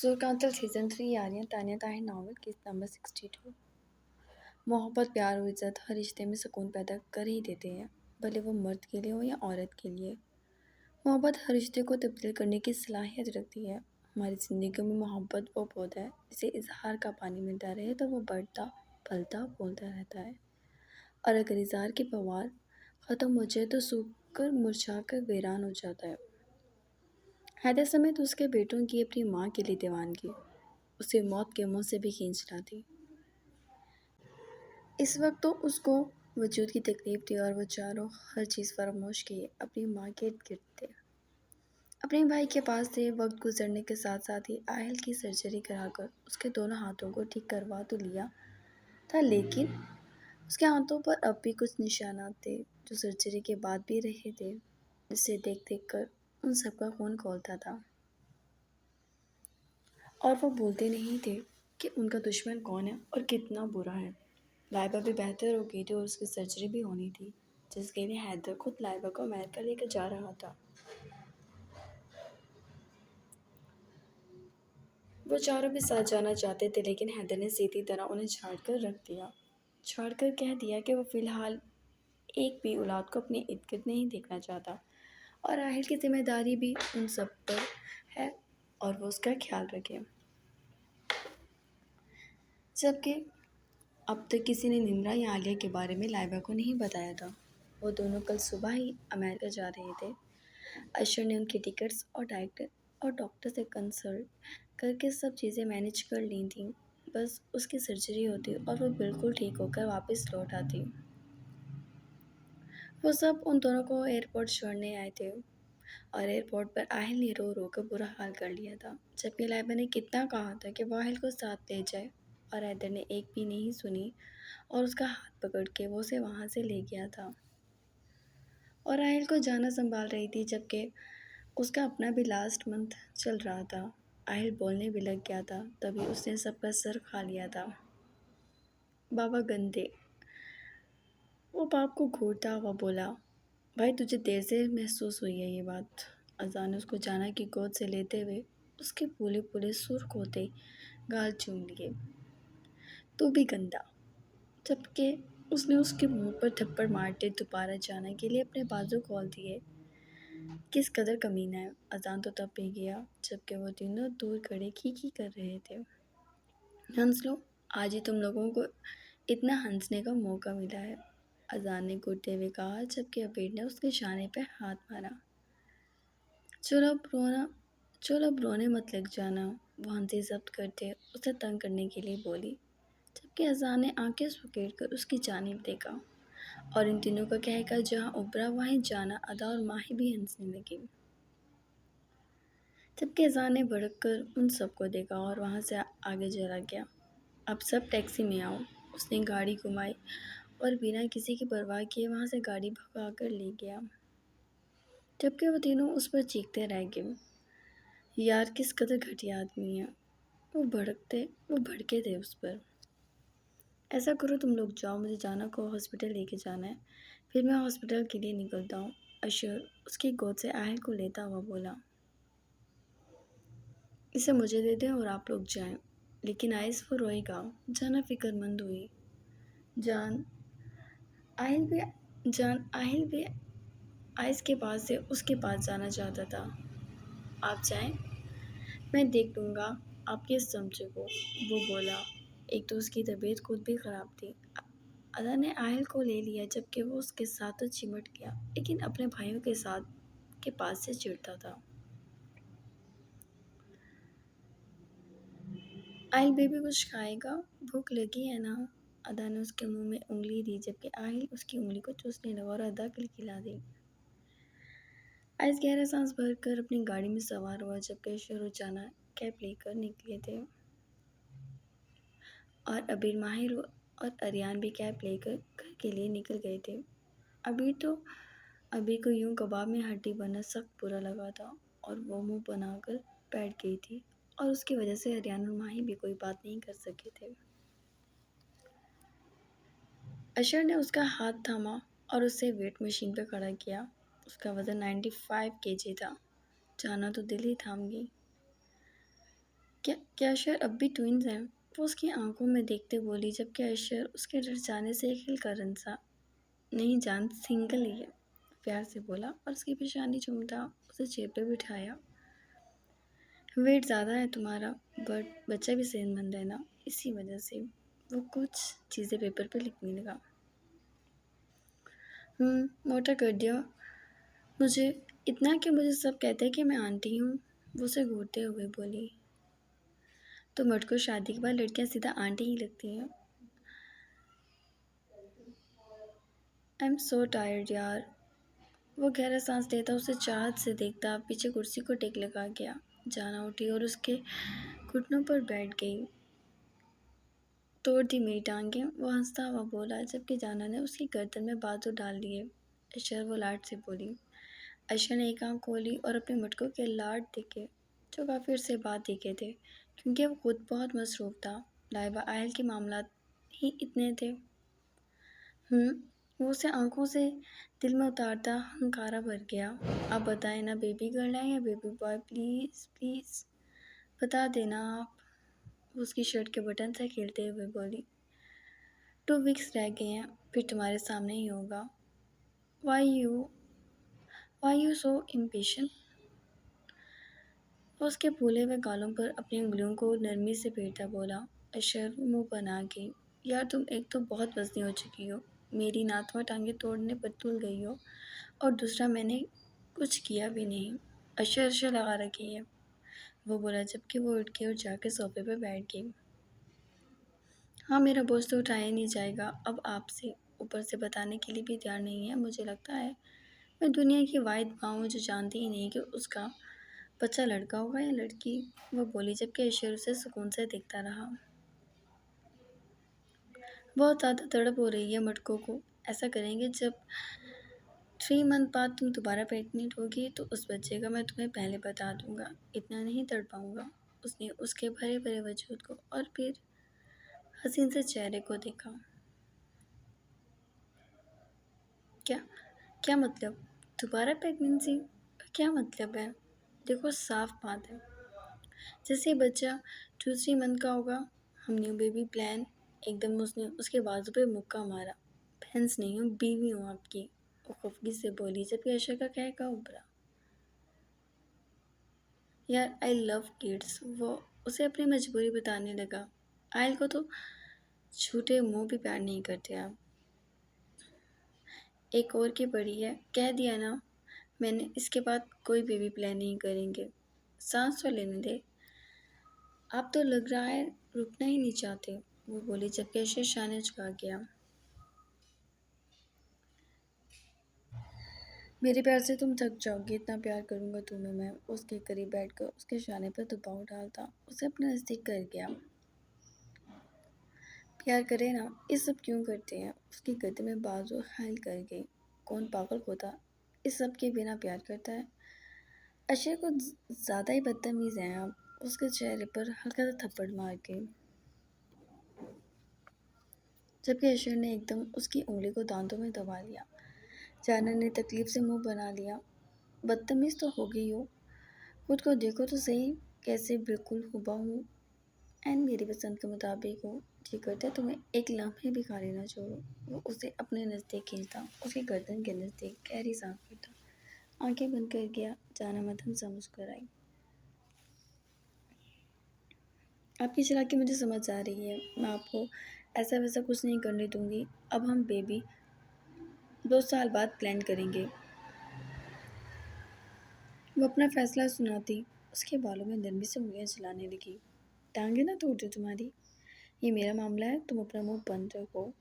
सुरकांतल season 3 Yaariyan Tania Tahir novel किस number 62। मोहब्बत प्यार और इज़्ज़त हर रिश्ते में सुकून पैदा कर ही देते हैं, भले वो मर्द के लिए हो या औरत के लिए। मोहब्बत हर रिश्ते को तब्दील करने की सलाहियत रखती है। हमारी ज़िंदगी में मोहब्बत वो पौधा है जिसे इजहार का पानी मिलता रहे तो वो बढ़ता फलता फूलता रहता है, और अगर इजहार की फवार ख़त्म हो जाए तो सूख कर मुरझा कर वीरान हो जाता है। हैदर समेत उसके बेटों की अपनी माँ के लिए दीवानगी उसे मौत के मुंह से भी खींच लाती। इस वक्त तो उसको वजूद की तकलीफ थी और वो चारों हर चीज़ फरामोश किए अपनी माँ के इर्द गिर्द थे। अपने भाई के पास थे। वक्त गुजरने के साथ साथ ही आयल की सर्जरी कराकर उसके दोनों हाथों को ठीक करवा तो लिया था, लेकिन उसके हाथों पर अब भी कुछ निशानात थे जो सर्जरी के बाद भी रहे थे, जिसे देख देख कर उन सबका खून खौलता था। और वो बोलते नहीं थे कि उनका दुश्मन कौन है और कितना बुरा है। लाइबा भी बेहतर हो गई थी और उसकी सर्जरी भी होनी थी, जिसके लिए हैदर खुद लाइबा को अमेरिका लेकर जा रहा था। वो चारों भी साथ जाना चाहते थे, लेकिन हैदर ने सीधी तरह उन्हें झाड़ कर रख दिया। झाड़ कर कह दिया कि वो फ़िलहाल एक भी औलाद को अपने इर्द गिर्द नहीं देखना चाहता, और आहिल की जिम्मेदारी भी उन सब पर है और वो उसका ख्याल रखे। जबकि अब तक किसी ने निम्रा या आलिया के बारे में लाइबा को नहीं बताया था। वो दोनों कल सुबह ही अमेरिका जा रहे थे। अशर ने उनकी टिकट्स और डॉक्टर से कंसल्ट करके सब चीज़ें मैनेज कर ली थी। बस उसकी सर्जरी होती और वो बिल्कुल ठीक होकर वापस लौट आती। वो सब उन दोनों को एयरपोर्ट छोड़ने आए थे, और एयरपोर्ट पर आहिल ने रो रो कर बुरा हाल कर लिया था। जबकि लाइबा ने कितना कहा था कि वो आहिल को साथ ले जाए, और हैदर ने एक भी नहीं सुनी और उसका हाथ पकड़ के वो उसे वहाँ से ले गया था। और आहिल को जाना संभाल रही थी, जबकि उसका अपना भी लास्ट मंथ चल रहा था। आहिल बोलने भी लग गया था, तभी उसने सबका सर खा लिया था। बाबा गंदे, वो बाप को घूरता हुआ बोला, भाई तुझे देर से महसूस हुई है ये बात। अज़ान ने उसको जाना की गोद से लेते हुए उसके पूले पूले सुर्ख होते गाल चूम लिए। तू भी गंदा। जबकि उसने उसके मुंह पर थप्पड़ मारते दोबारा जाना के लिए अपने बाजू खोल दिए। किस कदर कमीना है। अज़ान तो तब भी गया जबकि वो तीनों दूर खड़े की कर रहे थे। हंस लो, आज ही तुम लोगों को इतना हंसने का मौका मिला है, अज़ान ने घुटते हुए कहा, जबकि अबीर ने उसके शाने पर हाथ मारा। चलो अब रोने मत लग जाना, वो हंसी जब्त करते उसे तंग करने के लिए बोली। जबकि अज़ान ने आंखें सुकेड़ कर उसकी जानिब देखा, और इन तीनों का कहकर जहाँ उभरा वहीं जाना, अदा और माही भी हंसने लगी। जबकि अज़ान ने भड़क कर उन सबको देखा और वहाँ से आगे चला गया। अब सब टैक्सी में आओ, उसने गाड़ी घुमाई और बिना किसी की परवाह किए वहाँ से गाड़ी भगा कर ले गया। जबकि वो तीनों उस पर चीखते रह गए, यार किस कदर घटिया आदमी है। वो भड़के थे उस पर। ऐसा करो तुम लोग जाओ, मुझे जाना को हॉस्पिटल लेके जाना है, फिर मैं हॉस्पिटल के लिए निकलता हूँ। अशर उसकी गोद से आहिल को लेता हुआ बोला, इसे मुझे दे दें और आप लोग जाएं। लेकिन आइस वो रोएगा। जाना फिक्रमंद हुई। जान आहिल भी आइस के पास से उसके पास जाना चाहता था। आप जाएं, मैं देख लूँगा आपके समझे को, वो बोला। एक तो उसकी तबीयत खुद भी ख़राब थी। अदा ने आहिल को ले लिया, जबकि वो उसके साथ तो चिमट गया, लेकिन अपने भाइयों के पास से चिढ़ता था। आहिल बेबी कुछ खाएगा, भूख लगी है ना। अदा ने उसके मुंह में उंगली दी, जबकि आहिल उसकी उंगली को चूसने लगा और अदा खिलखिला दी। आइस गहरा सांस भरकर अपनी गाड़ी में सवार हुआ, जबकि शुरू जाना कैब लेकर निकले थे, और अबीर माहिर और अरियान भी कैब लेकर घर के लिए निकल गए थे। अबीर को यूं कबाब में हड्डी बनना सख्त बुरा लगा था, और वो मुंह बनाकर बैठ गई थी, और उसकी वजह से अरियान और माही भी कोई बात नहीं कर सके थे। अशर ने उसका हाथ थामा और उसे वेट मशीन पर खड़ा किया। उसका वज़न 95 kg था। जाना तो दिल ही थाम गई। क्या अशर अब भी ट्विंस हैं? वो उसकी आंखों में देखते बोली, जबकि अशर उसके डर जाने से हिल कर हंसा। नहीं जान, सिंगल ही है, प्यार से बोला और उसकी पेशानी चूमता उसे जेब पे बिठाया। वेट ज़्यादा है तुम्हारा, बट बच्चा भी सेहतमंद है ना, इसी वजह से। वो कुछ चीज़ें पेपर पे लिखने लगा। मोटा कर दिया मुझे, इतना कि मुझे सब कहते हैं कि मैं आंटी हूँ। वो उसे घूरते हुए बोली। तो मर्द को शादी के बाद लड़कियां सीधा आंटी ही लगती हैं। आई एम सो टायर्ड यार। वो गहरा सांस लेता, उसे चाहत से देखता, पीछे कुर्सी को टेक लगा गया। जाना उठी और उसके घुटनों पर बैठ गई। तोड़ दी मेरी टांगें, वो हंसता हुआ बोला, जबकि जाना ने उसकी गर्दन में बाजू डाल लिए। अशर, वो लाड से बोली। अशर ने एक आंख खोली और अपने मटकों के लाड देखे, जो काफ़ी अरसे बाद देखे थे, क्योंकि वो खुद बहुत मसरूफ़ था। लाइबा आयल के मामला ही इतने थे। वो उसे आंखों से दिल में उतारता हंकारा भर गया। आप बताएं ना, बेबी गर्ल है या बेबी बॉय? प्लीज़ प्लीज़ बता देना आप। वो उसकी शर्ट के बटन से खेलते हुए बोली। 2 वीक्स रह गए हैं, फिर तुम्हारे सामने ही होगा। Why you why you so impatient? वो उसके फूले हुए गालों पर अपनी उंगलियों को नरमी से फेरता बोला। अशर मुंह बना गई। यार तुम एक तो बहुत वज़नी हो चुकी हो, मेरी नाथुआ टांगें तोड़ने पर तुल गई हो, और दूसरा मैंने कुछ किया भी नहीं। अशर अशर लगा रखी है, वो बोला, जबकि वो उठ के और जाकर सोफे पर बैठ गई। हाँ, मेरा बोझ तो उठाया नहीं जाएगा अब आपसे, ऊपर से बताने के लिए भी तैयार नहीं है। मुझे लगता है मैं दुनिया की वाहिद माँ हूँ जो जानती ही नहीं कि उसका बच्चा लड़का होगा या लड़की। वो बोली, जबकि अशर उसे सुकून से देखता रहा। बहुत ज़्यादा तड़प हो रही है मटकों को। ऐसा करेंगे, जब 3 मंथ बाद तुम दोबारा प्रेग्नेंट होगी तो उस बच्चे का मैं तुम्हें पहले बता दूंगा। इतना नहीं तड़पाऊंगा। उसने उसके भरे भरे वजूद को और फिर हसीन से चेहरे को देखा। क्या क्या मतलब? दोबारा प्रेगनेंसी? क्या मतलब है? देखो, साफ बात है, जैसे ही बच्चा 2-3 मंथ का होगा, हम न्यू बेबी प्लान। एकदम उसने उसके बाजू पे मुक्का मारा। भैंस नहीं हूँ, बीवी हूँ आपकी, वो खफगी से बोली, जबकि अशर का कहका उभरा। यार आई लव किड्स, वो उसे अपनी मजबूरी बताने लगा। आयल को तो झूठे मुंह भी प्यार नहीं करते आप। एक और की पड़ी है, कह दिया ना मैंने, इसके बाद कोई बेबी प्लान नहीं करेंगे। सांस तो लेने दे, आप तो लग रहा है रुकना ही नहीं चाहते। वो बोली, जबकि अशर शाने झुका गया। मेरे प्यार से तुम थक जाओगी, इतना प्यार करूंगा तुम्हें मैं। उसके करीब बैठकर उसके शाने पर दबाव डालता, उसे अपने नज़दीक कर गया। प्यार करे ना, ये सब क्यों करते हैं? उसकी गद्दे में बाजू हायल कर गई। कौन पागल होता इस सब के बिना प्यार करता है? अशर कुछ ज़्यादा ही बदतमीज़ हैं आप। उसके चेहरे पर हल्का सा थप्पड़ मार के, जबकि अशर ने एकदम उसकी उंगली को दांतों में दबा लिया। जानन ने तकलीफ से मुंह बना लिया। बदतमीज़ तो हो गई हो, खुद को देखो तो सही, कैसे बिल्कुल हुबहू एंड मेरी पसंद के मुताबिक हो। जी करता है तुम्हें एक लम्हे भी खाली ना छोड़ो। वो उसे अपने नज़दीक खींचता, उसकी गर्दन के नज़दीक गहरी सांस लेता, आंखें बंद कर गया। जाना मदन सा मुस्कुराई। आपकी चालाकी मुझे समझ आ रही है, मैं आपको ऐसा वैसा कुछ नहीं करने दूंगी। अब हम बेबी 2 साल बाद प्लान करेंगे। वो अपना फैसला सुनाती, उसके बालों में नरमी से उंगलियां चलाने लगी। टांगे ना टूटे तुम्हारी, ये मेरा मामला है, तुम अपना मुंह बंद रखो।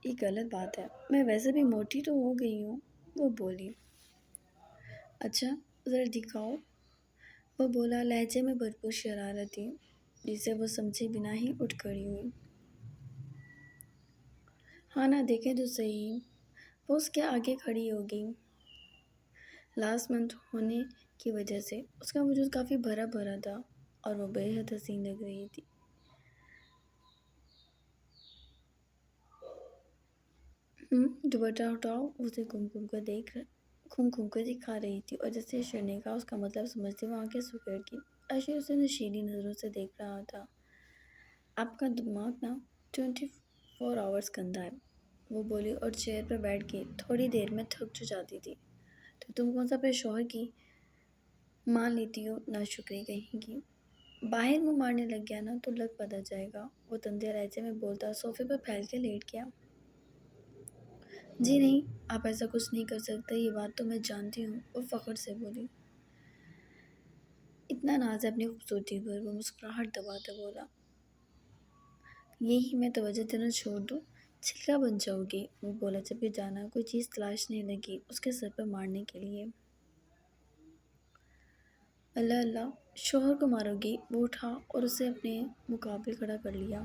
ये गलत बात है, मैं वैसे भी मोटी तो हो गई हूँ। वो बोली। अच्छा, ज़रा दिखाओ। वो बोला, लहजे में भरपूर शरारत थी, जिसे वो समझे बिना ही उठ खड़ी हुई। हाँ ना, देखें तो सही। वो उसके आगे खड़ी हो गई। लास्ट मंथ होने की वजह से उसका वजूद काफ़ी भरा भरा था और वो बेहद हसीन लग रही थी। दुपट्टा उठाओ, उसे घूम घूम कर दिखा रही थी, और जैसे शर्ने का उसका मतलब समझते वो आंखें सुकड़ की। اشر اسے نشیلی نظروں سے دیکھ رہا تھا۔ آپ کا دماغ نا 24 آورس گندا ہے، وہ بولی اور چیئر پر بیٹھ کے تھوڑی دیر میں تھک جو جاتی تھی۔ تو تم کون سا اپنے شوہر کی مان لیتی ہو، ناشکری کہیں گی۔ باہر منہ مارنے لگ گیا نا تو لگ پتا جائے گا، وہ تندے لہجے میں بولتا صوفے پر پھیل کے لیٹ گیا۔ جی نہیں، آپ ایسا کچھ نہیں کر سکتے، یہ بات تو میں جانتی ہوں، وہ فخر سے بولی۔ اتنا ناز ہے اپنی خوبصورتی پر، وہ مسکراہٹ دباتا بولا۔ یہی میں توجہ دینا چھوڑ دوں، چھلکا بن جاؤ گی، وہ بولا جبکہ جانا کوئی چیز تلاشنے لگی اس کے سر پر مارنے کے لیے۔ اللہ اللہ، شوہر کو مارو گی، وہ اٹھا اور اسے اپنے مقابل کھڑا کر لیا۔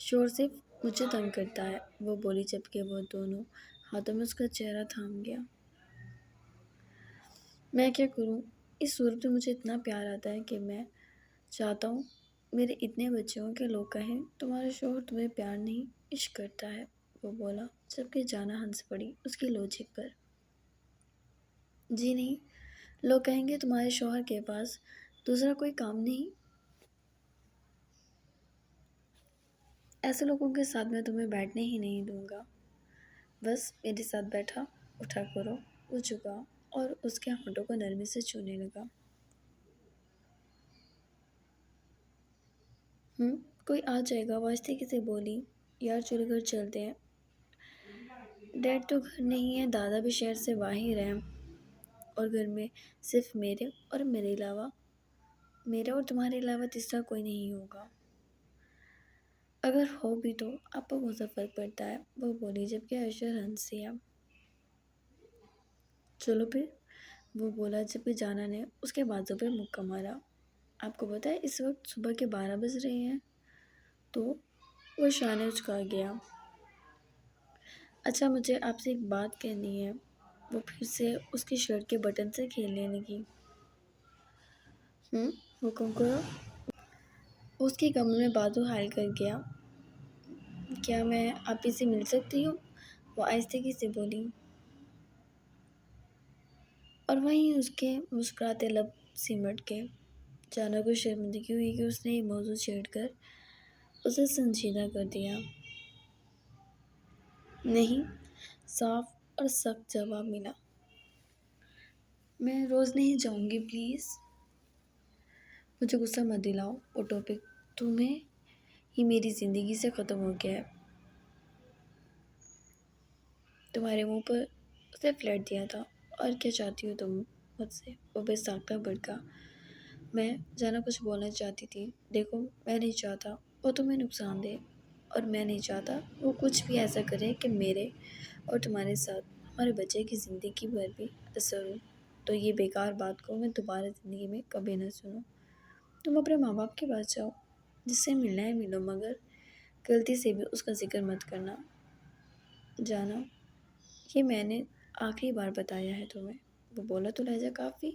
شوہر صرف مجھے تنگ کرتا ہے، وہ بولی جبکہ وہ دونوں ہاتھوں میں اس کا چہرہ تھام گیا۔ میں کیا کروں، اس صورت میں مجھے اتنا پیار آتا ہے کہ میں چاہتا ہوں میرے اتنے بچے ہوں کہ لوگ کہیں تمہارا شوہر تمہیں پیار نہیں عشق کرتا ہے، وہ بولا جبکہ جانا ہنس پڑی اس کی لوجک پر۔ جی نہیں، لوگ کہیں گے تمہارے شوہر کے پاس دوسرا کوئی کام نہیں، ایسے لوگوں کے ساتھ میں تمہیں بیٹھنے ہی نہیں دوں گا، بس میرے ساتھ بیٹھا اٹھا کرو، وہ جھکا اور اس کے ہونٹوں کو نرمی سے چھونے لگا۔ کوئی آ جائے گا، واسطے سے بولی۔ یار چلو گھر چلتے ہیں، ڈیڈ تو گھر نہیں ہے، دادا بھی شہر سے باہر ہیں، اور گھر میں صرف میرے اور تمہارے علاوہ تیسرا کوئی نہیں ہوگا، اگر ہو بھی تو آپ کو کون سا فرق پڑتا ہے، وہ بولی جبکہ اشر ہنسیا۔ چلو پھر، وہ بولا جبکہ جانا نے اس کے بازو پہ مکہ مارا۔ آپ کو پتہ ہے اس وقت صبح کے 12 بج رہے ہیں، تو وہ شانے اچکا گیا۔ اچھا مجھے آپ سے ایک بات کہنی ہے، وہ پھر سے اس کی شرٹ کے بٹن سے کھیلنے لگی۔ حکم کرو، اس کی کمر میں بازو حائل کر گیا۔ کیا میں آپ ہی سے مل سکتی ہوں، وہ آہستگی سے بولی، اور وہیں اس کے مسکراتے لب سمٹ کے۔ جانا کو شرمندگی ہوئی کہ اس نے یہ موضوع چھیڑ کر اسے سنجیدہ کر دیا۔ نہیں، صاف اور سخت جواب ملا۔ میں روز نہیں جاؤں گی پلیز، مجھے غصہ مت دلاؤ، وہ ٹاپک تمہیں ہی میری زندگی سے ختم ہو گیا ہے، تمہارے منہ پر اسے فلیٹ دیا تھا، اور کیا چاہتی ہو تم مجھ سے، وہ بے ساختہ بھڑکا۔ میں جانا کچھ بولنا چاہتی تھی، دیکھو میں نہیں چاہتا وہ تمہیں نقصان دے، اور میں نہیں چاہتا وہ کچھ بھی ایسا کرے کہ میرے اور تمہارے ساتھ ہمارے بچے کی زندگی پر بھی اثر ہو، تو یہ بیکار بات کو میں دوبارہ زندگی میں کبھی نہ سنوں۔ تم اپنے ماں باپ کے پاس جاؤ، جس سے ملنا ہے ملو، مگر غلطی سے بھی اس کا ذکر مت کرنا۔ جانا، یہ میں نے آخری بار بتایا ہے تمہیں، وہ بولا تو لہجہ کافی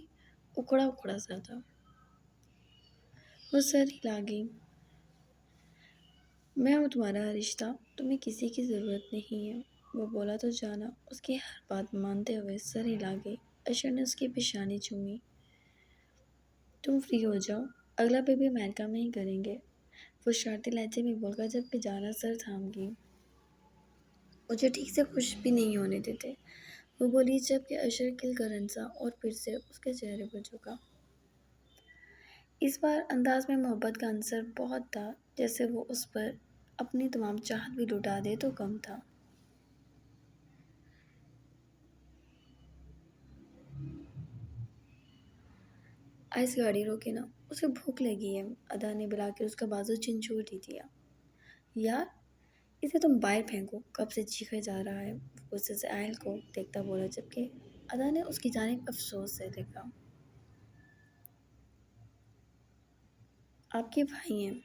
اکھڑا اکھڑا سا تھا۔ وہ سر ہلا گئی۔ میں ہوں تمہارا رشتہ، تمہیں کسی کی ضرورت نہیں ہے، وہ بولا تو جانا اس کی ہر بات مانتے ہوئے سر ہلا گئی۔ اشر نے اس کی پیشانی چومی۔ تم فری ہو جاؤ، اگلا بیبی امریکہ میں ہی کریں گے، وہ شرارتی لہجے میں بول گا جبکہ جانا سر تھام گئی۔ مجھے ٹھیک سے خوش بھی نہیں ہونے دیتے، وہ بولی جبکہ اشر کھل کر ہنسا اور پھر سے اس کے چہرے پر جھکا۔ اس بار انداز میں محبت کا عنصر بہت تھا، جیسے وہ اس پر اپنی تمام چاہت بھی لٹا دے تو کم تھا۔ آئس گاڑی روکے نا، اسے بھوک لگی ہے، ادا نے بلا کے اس کا بازو چنچوڑ ہی دیا۔ یار اسے تم باہر پھینکو، کب سے چیخے جا رہا ہے، وہ غصے سے آئل کو دیکھتا بولا جبکہ ادا نے اس کی جانب افسوس سے دیکھا۔ آپ کے بھائی ہیں،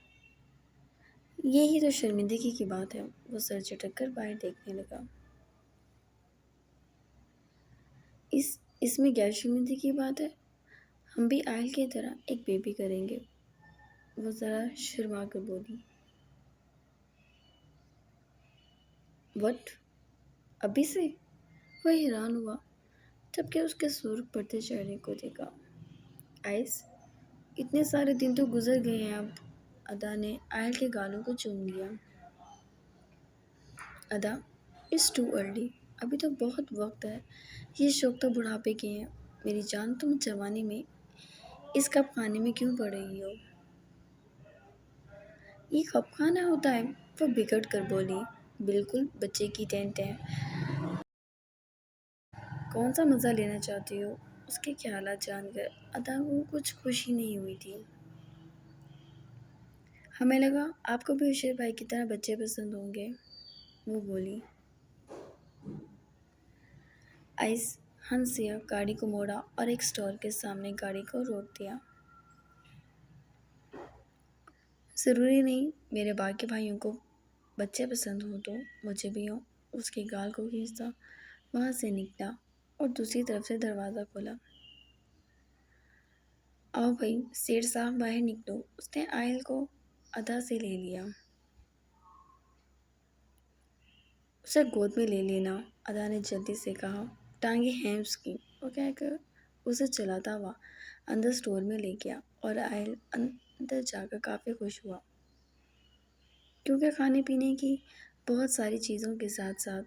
یہی تو شرمندگی کی بات ہے، وہ سر چٹک کر باہر دیکھنے لگا۔ اس میں کیا شرمندگی کی بات ہے، ہم بھی آئل کی طرح ایک بیبی کریں گے، وہ ذرا شرما کر بولی۔ وٹ، ابھی سے، وہ حیران ہوا جبکہ اس کے سرخ پڑتے چہرے کو دیکھا۔ आइस, इतने सारे दिन तो गुजर गए हैं अब। अदा ने आयल के गालों को चूम लिया। अदा, इट्स टू अर्ली। अभी तो बहुत वक्त है। ये शौक तो बुढ़ापे के हैं। मेरी जान, तुम जवानी में इस कप खाने में क्यों पड़ रही हो? ये कब खाना होता है? वो बिगड़ कर बोली। बिल्कुल बच्चे की टेंट है। कौन सा मज़ा लेना चाहती हो? उसके ख्यालात जानकर अदा को कुछ खुशी नहीं हुई थी। हमें लगा आपको भी उशेर भाई की तरह बच्चे पसंद होंगे, वो बोली। आइस हंसिया गाड़ी को मोड़ा और एक स्टॉल के सामने गाड़ी को रोक दिया। ज़रूरी नहीं मेरे बाकी भाइयों को बच्चे पसंद हो तो मुझे भी हो। उसके गाल को खींचता वहाँ से निकला और दूसरी तरफ से दरवाज़ा खोला। आओ भाई, सेठ साहब बाहर निकलो। उसने आयल को अदा से ले लिया। उसे गोद में ले लेना, अदा ने जल्दी से कहा। टांगे हैं उसकी, वो कहकर उसे चलाता हुआ अंदर स्टोर में ले गया और आयल अंदर जाकर काफ़ी खुश हुआ, क्योंकि खाने पीने की बहुत सारी चीज़ों के साथ साथ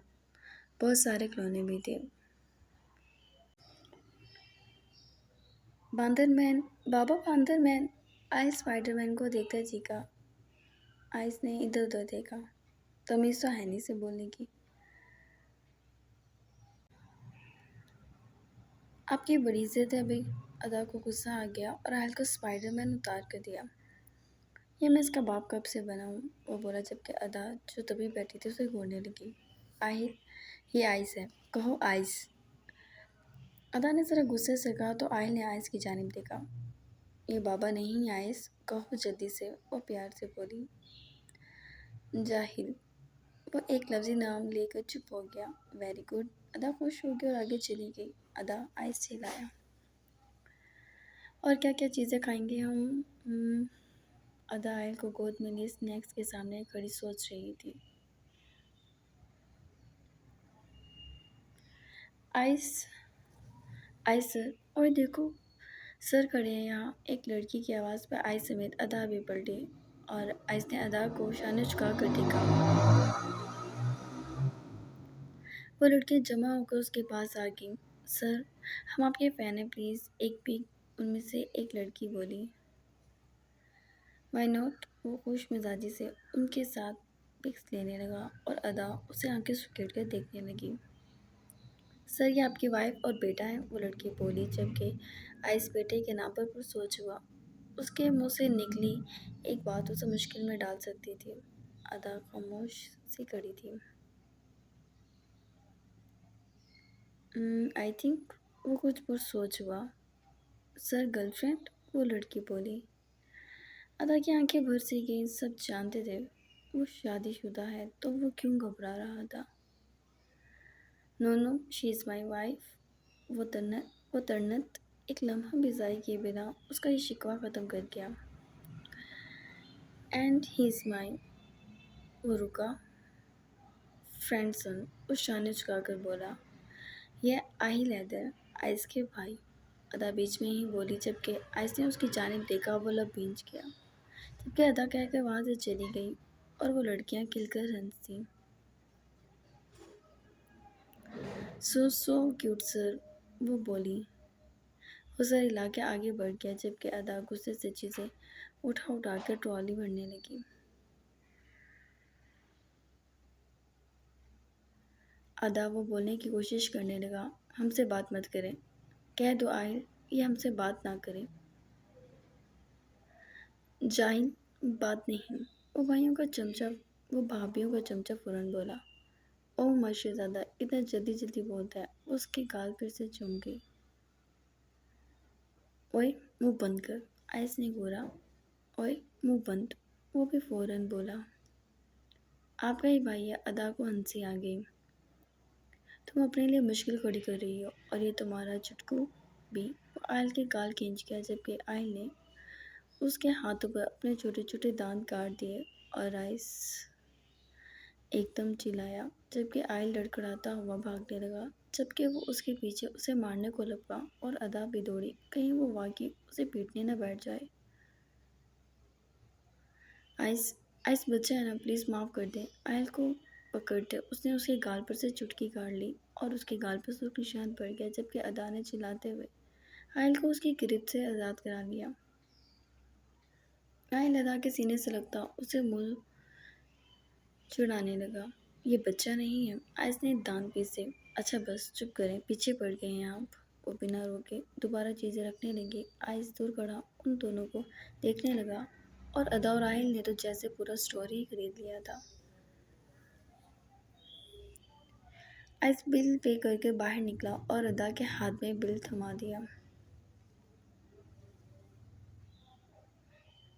बहुत सारे खिलौने भी थे। बांदरमैन, बाबा बांदरमैन, आयल स्पाइडरमैन को देखकर चीखा। आइस ने इधर उधर देखा। तमीज़ तो है नहीं से बोलने की। आपकी बड़ी इज्जत है भाई। अदा को गुस्सा आ गया और आयल को स्पाइडरमैन उतार कर दिया। ये मैं इसका बाप कब से बना हूँ, वो बोला, जबकि अदा जो तभी बैठी थी उसे घूरने लगी। आहिर, ये आइस है, कहो आइस। अदा ने ज़रा गुस्से से कहा तो आयल ने आइस की जानिब देखा। ये बाबा नहीं आइस, कहो जल्दी से, वो प्यार से बोली। जाहिल, वो एक लफ्ज़ी नाम लेकर चुप हो गया। वेरी गुड, अदा खुश हो गई और आगे चली गई। अदा आइस चिल्लाया। और क्या क्या चीज़ें खाएंगे हम? अदा आयल को गोद में लिए स्नैक्स के सामने खड़ी सोच रही थी। आइस, आइस सर, और देखो सर खड़े हैं यहाँ। एक लड़की की आवाज़ पर आइस समेत अदा भी पलटी और आइस ने अदा को शाने झुका कर देखा। वो लड़कियाँ जमा होकर उसके पास आ गईं। सर, हम आपके फ़ैन हैं, प्लीज़ एक पिक। उनमें से एक लड़की बोली। वाई नॉट, वो खुश मिजाजी से उनके साथ पिक्स लेने लगा और अदा उसे आंखें सुकेट कर देखने लगी। सर, ये आपकी वाइफ और बेटा है, वो लड़की बोली, जबकि आइस बेटे के नाम पर सोच हुआ। उसके मुंह से निकली एक बात उसे मुश्किल में डाल सकती थी। अदा खामोश सी खड़ी थी। आई थिंक, वो कुछ पर सोच हुआ। सर, गर्लफ्रेंड, वो लड़की बोली। अदा की आंखें भर सी गईं। सब जानते थे वो शादीशुदा है, तो वो क्यों घबरा रहा था? No no, she is my wife. वो तरनत एक लम्हा भी ज़ाया किए बिना उसका ये शिकवा ख़त्म कर गया। एंड ही इज़ माई, वो रुका। फ्रेंडसन, उस शाने झुकाकर बोला। यह आहिल हैदर, आइस के भाई। अदा बीच में ही बोली, जबकि आइस ने उसकी जानिब देखा। वो लब भींच गया, जबकि अदा कहकर वहाँ से चली गई और वो लड़कियाँ खिलकर हंसी। सो क्यूट सर, वो बोली। वो सर हिला के आगे बढ़ गया, जबकि अदा गुस्से से चीज़ें उठा उठा कर ट्रॉली भरने लगी। अदा, वो बोलने की कोशिश करने लगा। हमसे बात मत करें, कह दो आहिल ये हमसे बात ना करें। जाहिल, बात नहीं। वो भाइयों का चमचा वो भाभीयों का चमचा फ़ौरन बोला। ओह मर्शिदादा, इतना जल्दी जल्दी बोलता है। उसके गाल फिर से चूम गई। ओए, मुंह बंद कर, आइस ने घूरा। ओए, मुंह बंद, वो भी फ़ौरन बोला। आपका ही भाई है। अदा को हंसी आ गई। तुम अपने लिए मुश्किल खड़ी कर रही हो, और ये तुम्हारा चुटकू भी। वो आयल के गाल खींच गया, जबकि आयल ने उसके हाथों पर अपने छोटे छोटे दांत काट दिए और आइस एकदम चिल्लाया, जबकि आयल लड़खड़ाता हुआ भागने लगा। جبکہ وہ اس کے پیچھے اسے مارنے کو لپکا اور ادا بھی دوڑی کہیں وہ واقعی اسے پیٹنے نہ بیٹھ جائے۔ آئس آئس بچہ ہے نا، پلیز معاف کر دے۔ آئل کو پکڑتے اس نے اس کے گال پر سے چٹکی کاٹ لی اور اس کے گال پر سرخ نشان پڑ گیا، جبکہ ادا نے چلاتے ہوئے آئل کو اس کی گرفت سے آزاد کرا لیا۔ آئل ادا کے سینے سے لگتا اسے منہ چڑھانے لگا۔ یہ بچہ نہیں ہے، آئس نے دانت پیسے۔ اچھا بس چپ کریں، پیچھے پڑ گئے ہیں آپ۔ وہ بنا روکے دوبارہ چیزیں رکھنے لگی۔ آئس دور کھڑا ان دونوں کو دیکھنے لگا اور ادا اور آئل نے تو جیسے پورا اسٹور ہی خرید لیا تھا۔ آئس بل پے کر کے باہر نکلا اور ادا کے ہاتھ میں بل تھما دیا۔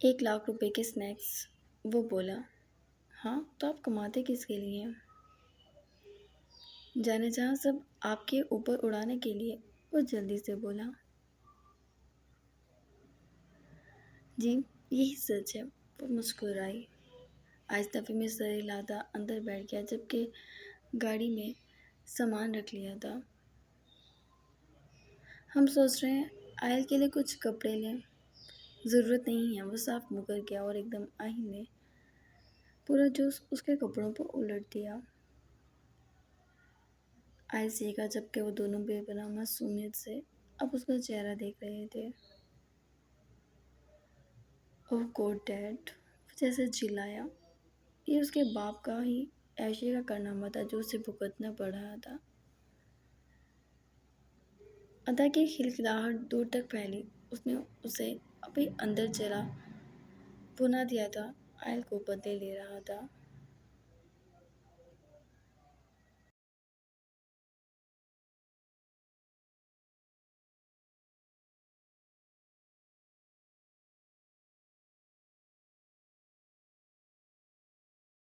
1,00,000 روپے کے سنیکس، وہ بولا۔ ہاں تو آپ کماتے کس کے لیے؟ جانے جہاں، سب آپ کے اوپر اڑانے کے لیے، وہ جلدی سے بولا۔ جی یہی سچ ہے، وہ مسکرائی۔ آئس دفعے میں سر ہلاتا اندر بیٹھ گیا، جبکہ گاڑی میں سامان رکھ لیا تھا۔ ہم سوچ رہے ہیں آئل کے لیے کچھ کپڑے لیں۔ ضرورت نہیں ہے، وہ صاف مکر گیا اور ایک دم آئل نے پورا جوش اس کے کپڑوں پر الٹ دیا۔ آئل سیکھا جبکہ وہ دونوں بے پناہ معصومیت سے اب اس کا چہرہ دیکھ رہے تھے۔ اوہ گوڈ ڈیڈ، وہ جیسے چلایا۔ یہ اس کے باپ کا ہی ایشے کا کارنامہ تھا جو اسے بھگتنا پڑ رہا تھا۔ ادا کی کھلکھلاہٹ دور تک پھیلی، اس نے اسے ابھی اندر چلا بھنا دیا تھا۔ آئل کو بدلے لے رہا تھا۔